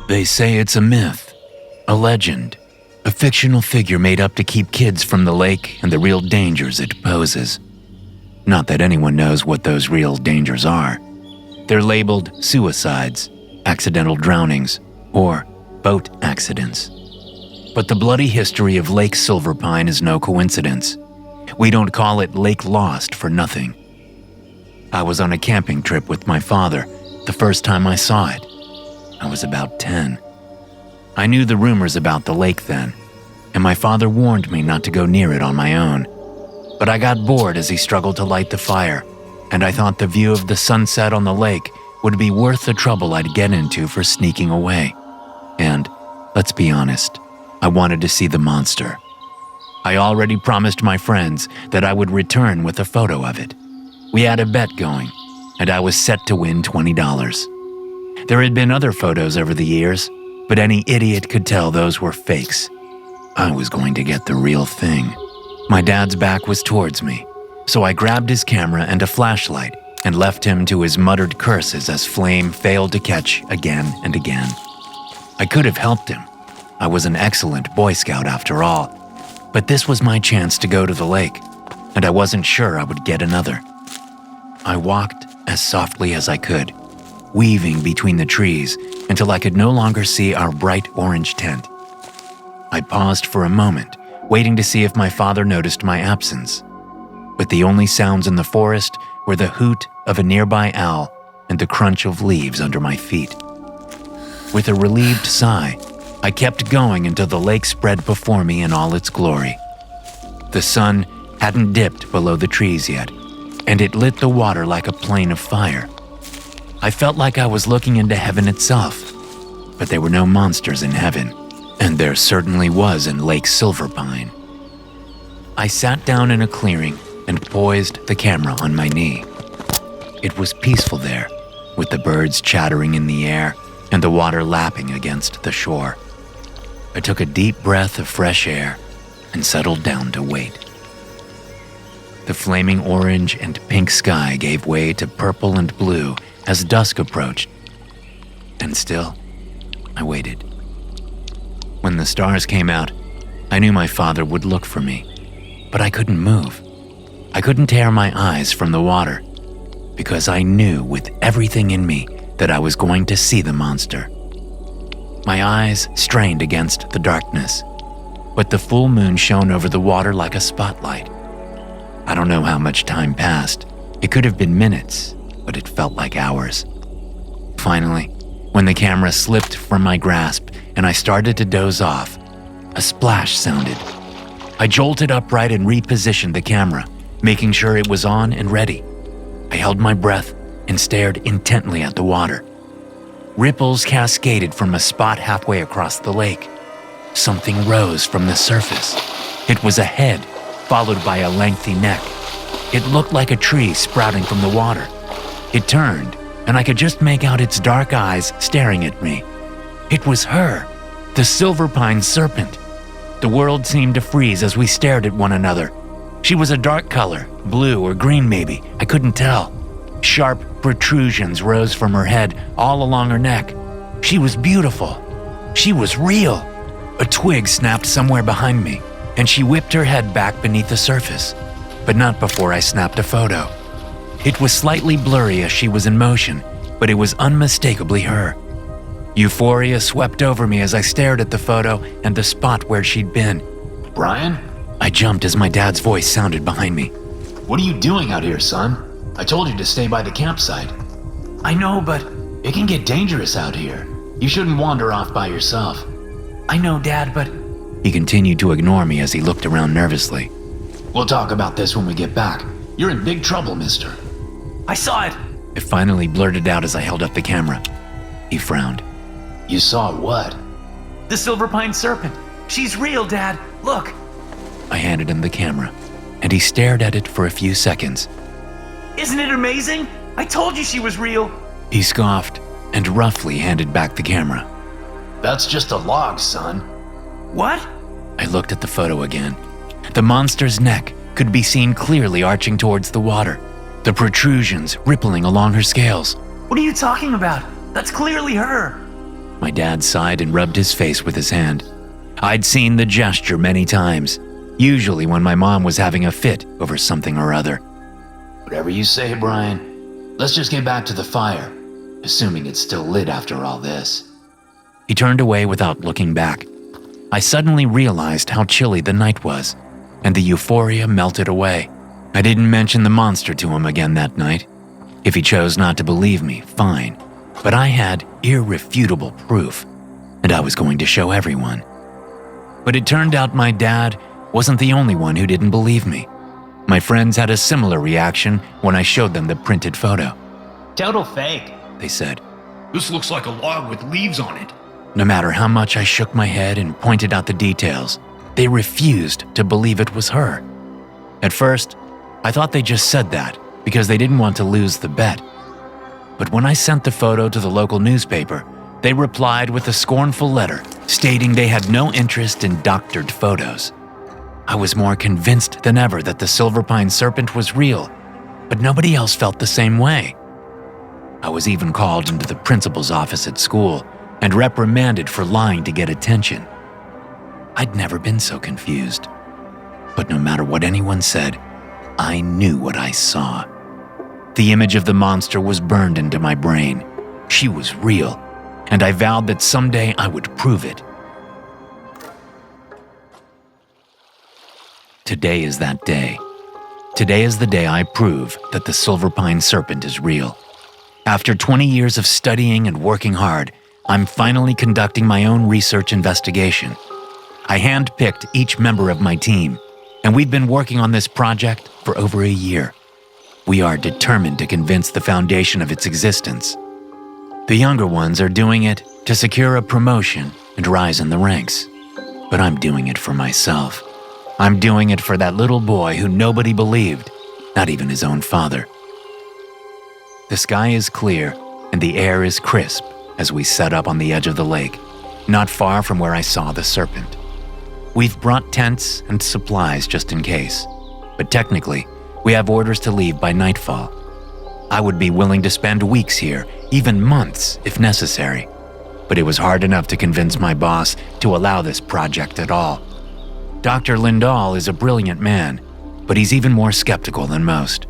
They say it's a myth, a legend, a fictional figure made up to keep kids from the lake and the real dangers it poses. Not that anyone knows what those real dangers are. They're labeled suicides, accidental drownings, or boat accidents. But the bloody history of Lake Silverpine is no coincidence. We don't call it Lake Lost for nothing. I was on a camping trip with my father the first time I saw it. I was about 10. I knew the rumors about the lake then, and my father warned me not to go near it on my own. But I got bored as he struggled to light the fire, and I thought the view of the sunset on the lake would be worth the trouble I'd get into for sneaking away. And, let's be honest, I wanted to see the monster. I already promised my friends that I would return with a photo of it. We had a bet going, and I was set to win $20. There had been other photos over the years, but any idiot could tell those were fakes. I was going to get the real thing. My dad's back was towards me, so I grabbed his camera and a flashlight and left him to his muttered curses as flame failed to catch again and again. I could have helped him. I was an excellent Boy Scout after all, but this was my chance to go to the lake, and I wasn't sure I would get another. I walked as softly as I could, weaving between the trees until I could no longer see our bright orange tent. I paused for a moment, waiting to see if my father noticed my absence. But the only sounds in the forest were the hoot of a nearby owl and the crunch of leaves under my feet. With a relieved sigh, I kept going until the lake spread before me in all its glory. The sun hadn't dipped below the trees yet, and it lit the water like a plane of fire. I felt like I was looking into heaven itself, but there were no monsters in heaven, and there certainly was in Lake Silverpine. I sat down in a clearing and poised the camera on my knee. It was peaceful there, with the birds chattering in the air and the water lapping against the shore. I took a deep breath of fresh air and settled down to wait. The flaming orange and pink sky gave way to purple and blue as dusk approached, and still, I waited. When the stars came out, I knew my father would look for me, but I couldn't move. I couldn't tear my eyes from the water, because I knew with everything in me that I was going to see the monster. My eyes strained against the darkness, but the full moon shone over the water like a spotlight. I don't know how much time passed. It could have been minutes, but it felt like hours. Finally, when the camera slipped from my grasp and I started to doze off, a splash sounded. I jolted upright and repositioned the camera, making sure it was on and ready. I held my breath and stared intently at the water. Ripples cascaded from a spot halfway across the lake. Something rose from the surface. It was a head, followed by a lengthy neck. It looked like a tree sprouting from the water. It turned, and I could just make out its dark eyes staring at me. It was her, the Silverpine Serpent. The world seemed to freeze as we stared at one another. She was a dark color, blue or green maybe, I couldn't tell. Sharp protrusions rose from her head all along her neck. She was beautiful. She was real. A twig snapped somewhere behind me, and she whipped her head back beneath the surface, but not before I snapped a photo. It was slightly blurry as she was in motion, but it was unmistakably her. Euphoria swept over me as I stared at the photo and the spot where she'd been. Brian? I jumped as my dad's voice sounded behind me. What are you doing out here, son? I told you to stay by the campsite. I know, but It can get dangerous out here. You shouldn't wander off by yourself. I know, Dad, but... He continued to ignore me as he looked around nervously. We'll talk about this when we get back. You're in big trouble, mister. I saw it! It finally blurted out as I held up the camera. He frowned. You saw what? The Silverpine Serpent. She's real, Dad. Look. I handed him the camera, and he stared at it for a few seconds. Isn't it amazing? I told you she was real. He scoffed and roughly handed back the camera. That's just a log, son. What? I looked at the photo again. The monster's neck could be seen clearly arching towards the water, the protrusions rippling along her scales. What are you talking about? That's clearly her. My dad sighed and rubbed his face with his hand. I'd seen the gesture many times, usually when my mom was having a fit over something or other. Whatever you say, Brian. Let's just get back to the fire, assuming it's still lit after all this. He turned away without looking back. I suddenly realized how chilly the night was, and the euphoria melted away. I didn't mention the monster to him again that night. If he chose not to believe me, fine. But I had irrefutable proof, and I was going to show everyone. But it turned out my dad wasn't the only one who didn't believe me. My friends had a similar reaction when I showed them the printed photo. Total fake, they said. This looks like a log with leaves on it. No matter how much I shook my head and pointed out the details, they refused to believe it was her. At first, I thought they just said that because they didn't want to lose the bet. But when I sent the photo to the local newspaper, they replied with a scornful letter stating they had no interest in doctored photos. I was more convinced than ever that the Silverpine Serpent was real, but nobody else felt the same way. I was even called into the principal's office at school and reprimanded for lying to get attention. I'd never been so confused. But no matter what anyone said, I knew what I saw. The image of the monster was burned into my brain. She was real, and I vowed that someday I would prove it. Today is that day. Today is the day I prove that the Silverpine Serpent is real. After 20 years of studying and working hard, I'm finally conducting my own research investigation. I handpicked each member of my team, and we've been working on this project for over a year. We are determined to convince the Foundation of its existence. The younger ones are doing it to secure a promotion and rise in the ranks. But I'm doing it for myself. I'm doing it for that little boy who nobody believed, not even his own father. The sky is clear and the air is crisp as we set up on the edge of the lake, not far from where I saw the serpent. We've brought tents and supplies just in case, but technically, we have orders to leave by nightfall. I would be willing to spend weeks here, even months if necessary, but it was hard enough to convince my boss to allow this project at all. Dr. Lindahl is a brilliant man, but he's even more skeptical than most.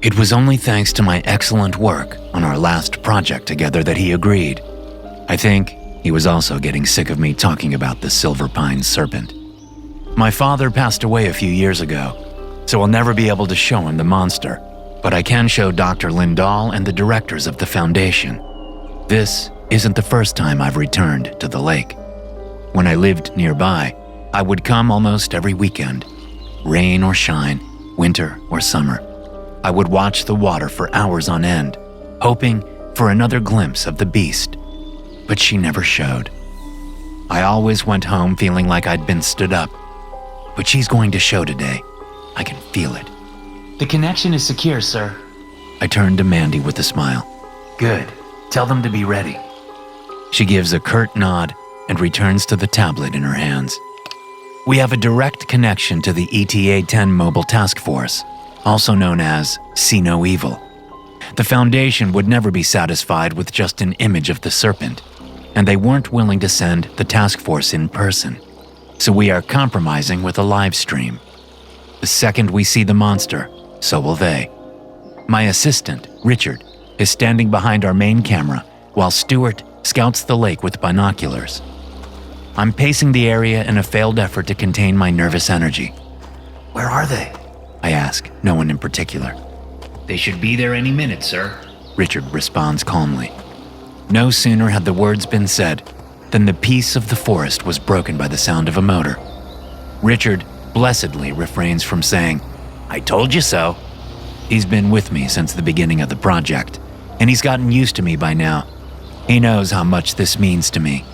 It was only thanks to my excellent work on our last project together that he agreed. I think he was also getting sick of me talking about the Silverpine Serpent. My father passed away a few years ago, so I'll never be able to show him the monster, but I can show Dr. Lindahl and the directors of the Foundation. This isn't the first time I've returned to the lake. When I lived nearby, I would come almost every weekend. Rain or shine, winter or summer. I would watch the water for hours on end, hoping for another glimpse of the beast, but she never showed. I always went home feeling like I'd been stood up, but she's going to show today. I can feel it. The connection is secure, sir. I turned to Mandy with a smile. Good. Tell them to be ready. She gives a curt nod and returns to the tablet in her hands. We have a direct connection to the ETA-10 Mobile Task Force, also known as See No Evil. The Foundation would never be satisfied with just an image of the serpent, and they weren't willing to send the task force in person. So we are compromising with a live stream. The second we see the monster, so will they. My assistant, Richard, is standing behind our main camera while Stuart scouts the lake with binoculars. I'm pacing the area in a failed effort to contain my nervous energy. Where are they? I ask, no one in particular. They should be there any minute, sir. Richard responds calmly. No sooner had the words been said than the peace of the forest was broken by the sound of a motor. Richard blessedly refrains from saying, "I told you so." He's been with me since the beginning of the project, and he's gotten used to me by now. He knows how much this means to me.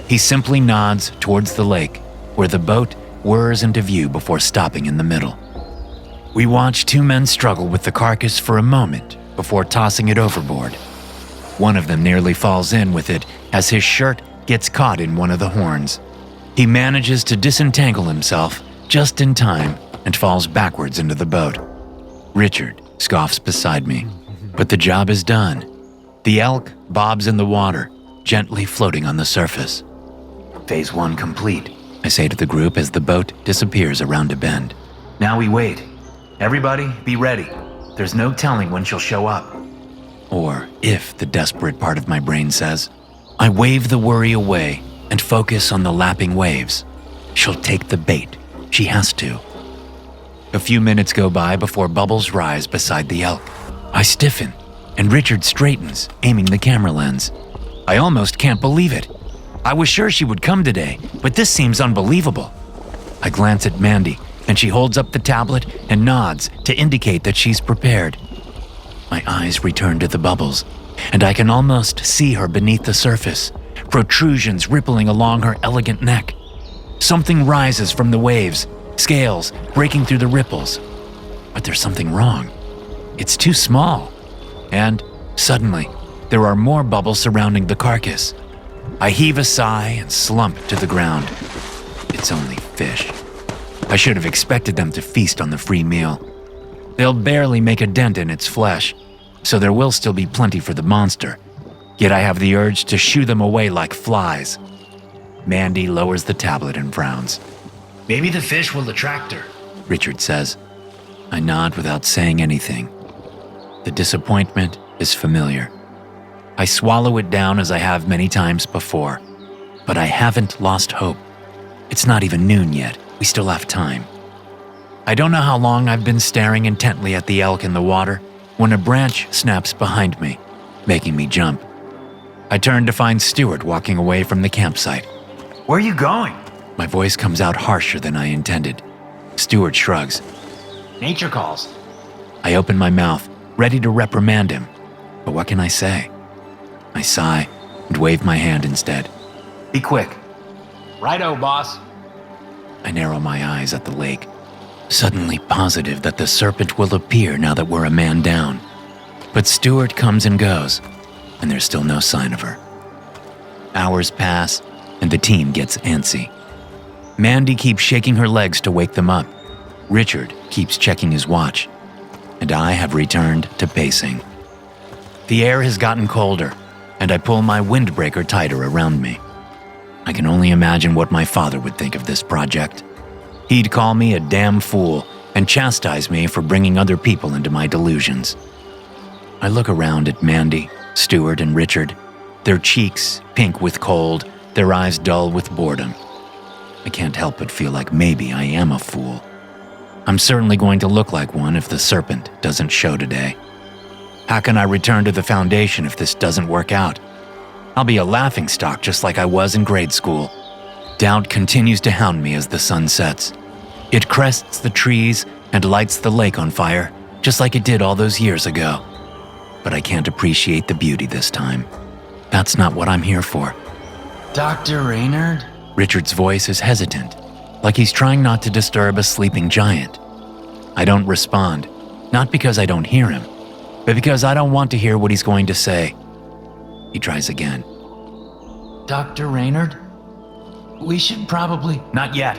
He simply nods towards the lake, where the boat whirs into view before stopping in the middle. We watch two men struggle with the carcass for a moment before tossing it overboard. One of them nearly falls in with it as his shirt gets caught in one of the horns. He manages to disentangle himself just in time and falls backwards into the boat. Richard scoffs beside me, but the job is done. The elk bobs in the water, gently floating on the surface. Phase 1 complete. I say to the group as the boat disappears around a bend. Now we wait. Everybody, be ready. There's no telling when she'll show up. Or, if the desperate part of my brain says, I wave the worry away and focus on the lapping waves. She'll take the bait. She has to. A few minutes go by before bubbles rise beside the elk. I stiffen, and Richard straightens, aiming the camera lens. I almost can't believe it. I was sure she would come today, but this seems unbelievable. I glance at Mandy, and she holds up the tablet and nods to indicate that she's prepared. My eyes return to the bubbles, and I can almost see her beneath the surface, protrusions rippling along her elegant neck. Something rises from the waves, scales breaking through the ripples. But there's something wrong. It's too small. And, suddenly, there are more bubbles surrounding the carcass. I heave a sigh and slump to the ground. It's only fish. I should have expected them to feast on the free meal. They'll barely make a dent in its flesh, so there will still be plenty for the monster. Yet I have the urge to shoo them away like flies. Mandy lowers the tablet and frowns. Maybe the fish will attract her. Richard says. I nod without saying anything. The disappointment is familiar. I swallow it down as I have many times before, but I haven't lost hope. It's not even noon yet. We still have time. I don't know how long I've been staring intently at the elk in the water when a branch snaps behind me, making me jump. I turn to find Stuart walking away from the campsite. Where are you going? My voice comes out harsher than I intended. Stuart shrugs. Nature calls. I open my mouth, ready to reprimand him, but what can I say? I sigh and wave my hand instead. Be quick. Righto, boss. I narrow my eyes at the lake, suddenly positive that the serpent will appear now that we're a man down. But Stuart comes and goes, and there's still no sign of her. Hours pass, and the team gets antsy. Mandy keeps shaking her legs to wake them up. Richard keeps checking his watch, and I have returned to pacing. The air has gotten colder, and I pull my windbreaker tighter around me. I can only imagine what my father would think of this project. He'd call me a damn fool and chastise me for bringing other people into my delusions. I look around at Mandy, Stuart, and Richard, their cheeks pink with cold, their eyes dull with boredom. I can't help but feel like maybe I am a fool. I'm certainly going to look like one if the serpent doesn't show today. How can I return to the Foundation if this doesn't work out? I'll be a laughingstock just like I was in grade school. Doubt continues to hound me as the sun sets. It crests the trees and lights the lake on fire, just like it did all those years ago. But I can't appreciate the beauty this time. That's not what I'm here for. Dr. Raynard? Richard's voice is hesitant, like he's trying not to disturb a sleeping giant. I don't respond, not because I don't hear him, but because I don't want to hear what he's going to say. He tries again. Dr. Raynard? We should probably... Not yet.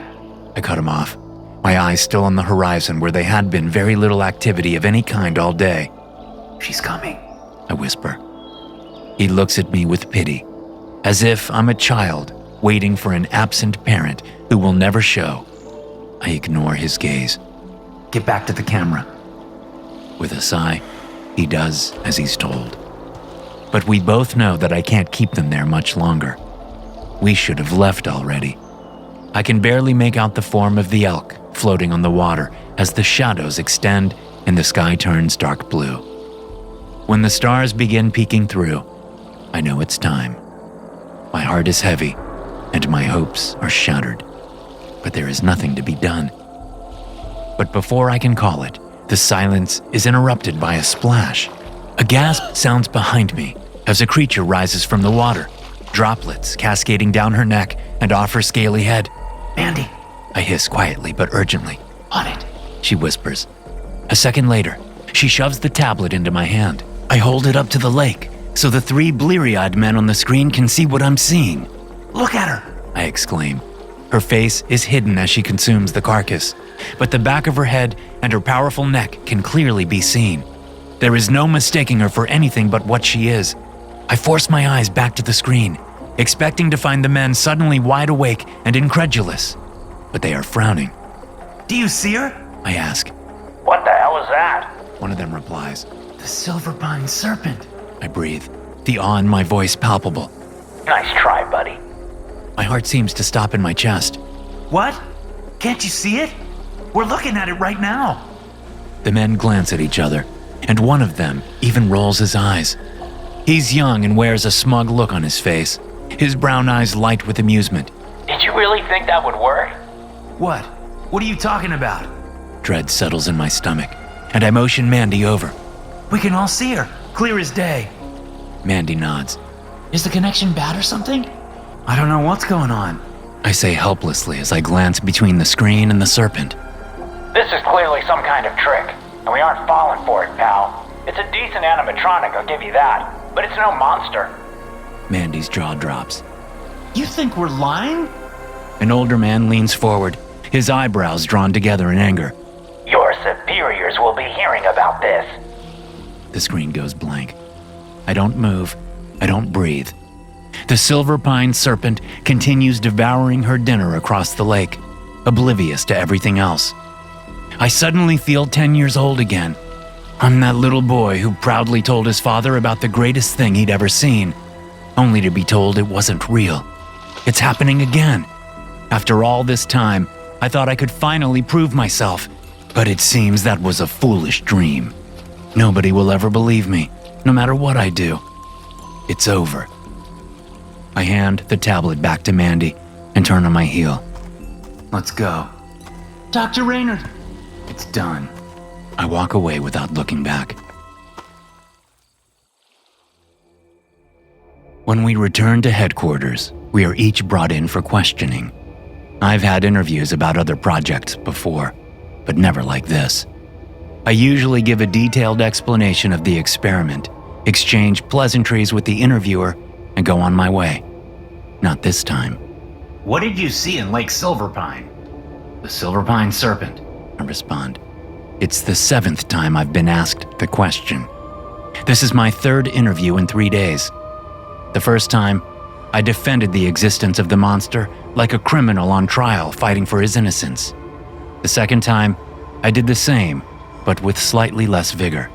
I cut him off, my eyes still on the horizon where they had been very little activity of any kind all day. She's coming, I whisper. He looks at me with pity, as if I'm a child waiting for an absent parent who will never show. I ignore his gaze. Get back to the camera. With a sigh, he does as he's told. But we both know that I can't keep them there much longer. We should have left already. I can barely make out the form of the elk floating on the water as the shadows extend and the sky turns dark blue. When the stars begin peeking through, I know it's time. My heart is heavy, and my hopes are shattered. But there is nothing to be done. But before I can call it, the silence is interrupted by a splash. A gasp sounds behind me as a creature rises from the water, droplets cascading down her neck and off her scaly head. Mandy! I hiss quietly but urgently. On it! She whispers. A second later, she shoves the tablet into my hand. I hold it up to the lake so the three bleary-eyed men on the screen can see what I'm seeing. Look at her! I exclaim. Her face is hidden as she consumes the carcass, but the back of her head and her powerful neck can clearly be seen. There is no mistaking her for anything but what she is. I force my eyes back to the screen, expecting to find the men suddenly wide awake and incredulous. But they are frowning. Do you see her? I ask. What the hell is that? One of them replies. The Silverpine Serpent. I breathe, the awe in my voice palpable. Nice try, buddy. My heart seems to stop in my chest. What? Can't you see it? We're looking at it right now. The men glance at each other, and one of them even rolls his eyes. He's young and wears a smug look on his face, his brown eyes light with amusement. Did you really think that would work? What? What are you talking about? Dread settles in my stomach, and I motion Mandy over. We can all see her, clear as day. Mandy nods. Is the connection bad or something? I don't know what's going on. I say helplessly as I glance between the screen and the serpent. This is clearly some kind of trick, and we aren't falling for it, pal. It's a decent animatronic, I'll give you that, but it's no monster. Mandy's jaw drops. You think we're lying? An older man leans forward, his eyebrows drawn together in anger. Your superiors will be hearing about this. The screen goes blank. I don't move. I don't breathe. The Silverpine Serpent continues devouring her dinner across the lake, oblivious to everything else. I suddenly feel 10 years old again. I'm that little boy who proudly told his father about the greatest thing he'd ever seen, only to be told it wasn't real. It's happening again. After all this time, I thought I could finally prove myself, but it seems that was a foolish dream. Nobody will ever believe me, no matter what I do. It's over. I hand the tablet back to Mandy and turn on my heel. Let's go. Dr. Raynard! It's done. I walk away without looking back. When we return to headquarters, we are each brought in for questioning. I've had interviews about other projects before, but never like this. I usually give a detailed explanation of the experiment, exchange pleasantries with the interviewer, and go on my way. Not this time. What did you see in Lake Silverpine? The Silverpine Serpent. I respond. It's the 7th time I've been asked the question. This is my 3rd interview in 3 days. The first time, I defended the existence of the monster like a criminal on trial fighting for his innocence. The second time, I did the same, but with slightly less vigor.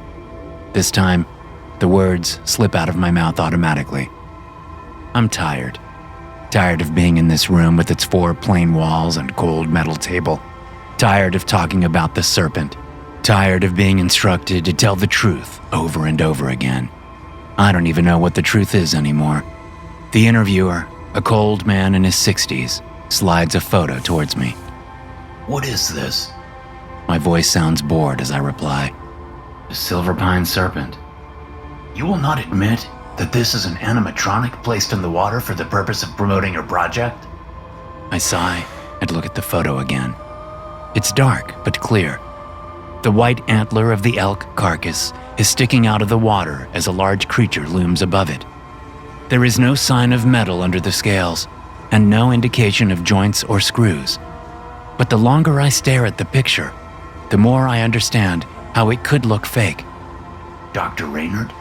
This time, the words slip out of my mouth automatically. I'm tired. Tired of being in this room with its 4 plain walls and cold metal table. Tired of talking about the serpent. Tired of being instructed to tell the truth over and over again. I don't even know what the truth is anymore. The interviewer, a cold man in his 60s, slides a photo towards me. What is this? My voice sounds bored as I reply. The Silverpine Serpent. You will not admit that this is an animatronic placed in the water for the purpose of promoting your project? I sigh and look at the photo again. It's dark but clear. The white antler of the elk carcass is sticking out of the water as a large creature looms above it. There is no sign of metal under the scales, and no indication of joints or screws. But the longer I stare at the picture, the more I understand how it could look fake. Dr. Raynard?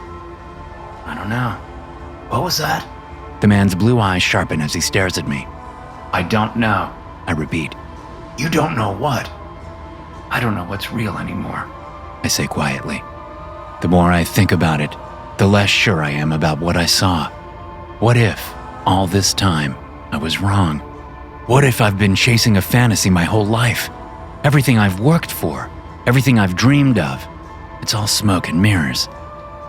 I don't know. What was that? The man's blue eyes sharpen as he stares at me. I don't know. I repeat. You don't know what? I don't know what's real anymore. I say quietly. The more I think about it, the less sure I am about what I saw. What if, all this time, I was wrong? What if I've been chasing a fantasy my whole life? Everything I've worked for, everything I've dreamed of, it's all smoke and mirrors.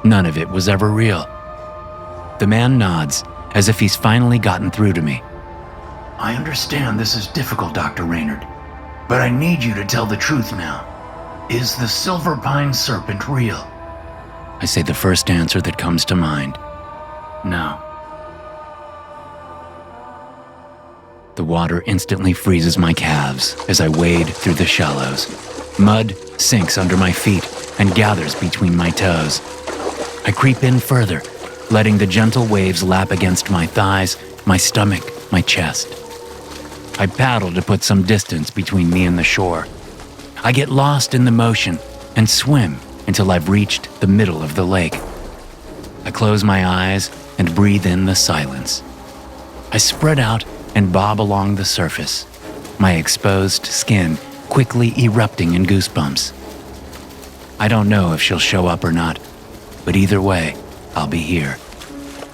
None of it was ever real. The man nods, as if he's finally gotten through to me. I understand this is difficult, Dr. Raynard, but I need you to tell the truth now. Is the Silverpine Serpent real? I say the first answer that comes to mind. No. The water instantly freezes my calves as I wade through the shallows. Mud sinks under my feet and gathers between my toes. I creep in further, letting the gentle waves lap against my thighs, my stomach, my chest. I paddle to put some distance between me and the shore. I get lost in the motion and swim until I've reached the middle of the lake. I close my eyes and breathe in the silence. I spread out and bob along the surface, my exposed skin quickly erupting in goosebumps. I don't know if she'll show up or not, but either way, I'll be here.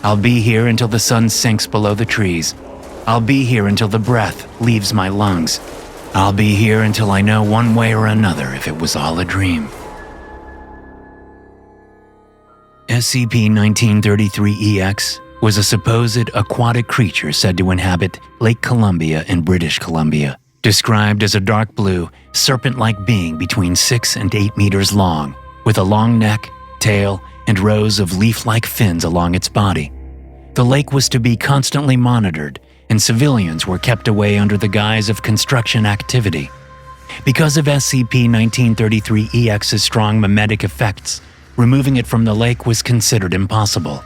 I'll be here until the sun sinks below the trees. I'll be here until the breath leaves my lungs. I'll be here until I know one way or another if it was all a dream. SCP-1933-EX was a supposed aquatic creature said to inhabit Lake Columbia in British Columbia, described as a dark blue, serpent-like being between 6 and 8 meters long, with a long neck, tail, and rows of leaf-like fins along its body. The lake was to be constantly monitored, and civilians were kept away under the guise of construction activity. Because of SCP-1933-EX's strong mimetic effects, removing it from the lake was considered impossible.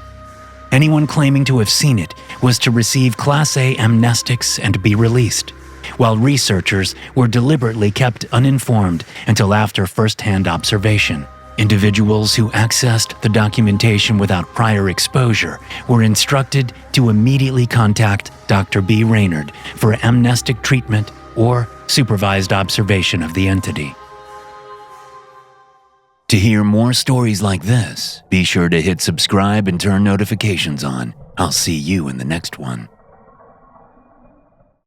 Anyone claiming to have seen it was to receive Class A amnestics and be released, while researchers were deliberately kept uninformed until after first-hand observation. Individuals who accessed the documentation without prior exposure were instructed to immediately contact Dr. B. Raynard for amnestic treatment or supervised observation of the entity. To hear more stories like this, be sure to hit subscribe and turn notifications on. I'll see you in the next one.